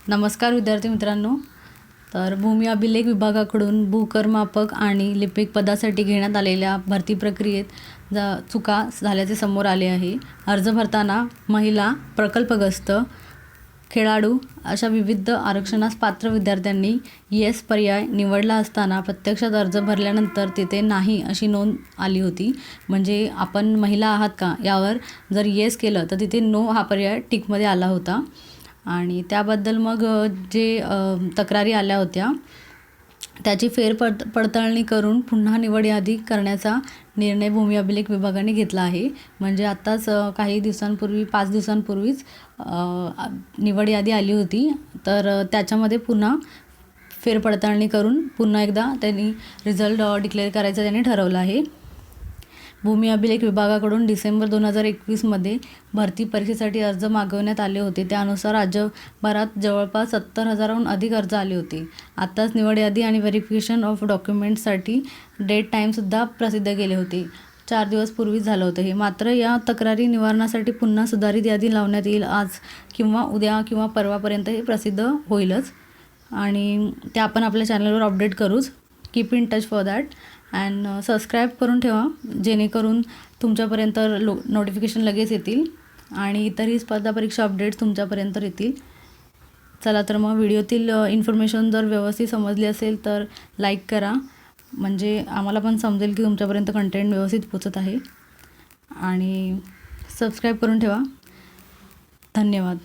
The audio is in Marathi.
नमस्कार विद्यार्थी मित्रांनो. तर भूमी अभिलेख विभागाकडून भूकरमापक आणि लिपिक पदासाठी घेण्यात आलेल्या भरती प्रक्रियेत चुका झाल्याचे समोर आले आहे. अर्ज भरताना महिला, प्रकल्पग्रस्त, खेळाडू अशा विविध आरक्षणास पात्र विद्यार्थ्यांनी येस पर्याय निवडला असताना प्रत्यक्षात अर्ज भरल्यानंतर तिथे नाही अशी नोंद आली होती. म्हणजे आपण महिला आहात का यावर जर येस केलं तर तिथे नो हा पर्याय टिकमध्ये आला होता. आणि त्याबद्दल मग जे तक्रारी आल्या होत्या त्याची पडताळणी करून पुन्हा निवड यादी करण्याचा निर्णय भूमी अभिलेख विभागाने घेतला आहे. म्हणजे आत्ताच काही दिवसांपूर्वी 5 दिवसांपूर्वीच निवड यादी आली होती. तर त्याच्यामध्ये पुन्हा फेरपडताळणी करून पुन्हा एकदा त्यांनी रिझल्ट डिक्लेअर करायचं त्यांनी ठरवलं आहे. भूमी अभिलेख विभागाकडून डिसेंबर 2021मध्ये भरती परीक्षेसाठी अर्ज मागवण्यात आले होते. त्यानुसार राज्यभरात जवळपास 70,000हून अधिक अर्ज आले होते. आत्ताच निवड यादी आणि व्हेरिफिकेशन ऑफ डॉक्युमेंट्ससाठी डेट टाईमसुद्धा प्रसिद्ध केले होते. 4 दिवस पूर्वीच झालं होतं हे. मात्र या तक्रारी निवारणासाठी पुन्हा सुधारित यादी लावण्यात येईल. आज किंवा उद्या किंवा परवापर्यंत हे प्रसिद्ध होईलच. आणि ते आपण आपल्या चॅनलवर अपडेट करूच. Keep in touch for that and subscribe करून ठेवा जेणेकरून तुमच्यापर्यंत नोटिफिकेशन लगेच येतील आणि इतरही स्पर्धा परीक्षा अपडेट्स तुमच्यापर्यंत येतील. चला तर मग व्हिडिओतील इन्फॉर्मेशन जर व्यवस्थित समजली असेल तर लाईक करा. म्हणजे आम्हाला पण समजेल की तुमच्यापर्यंत कंटेंट व्यवस्थित पोचत आहे. आणि सबस्क्राईब करून ठेवा. धन्यवाद.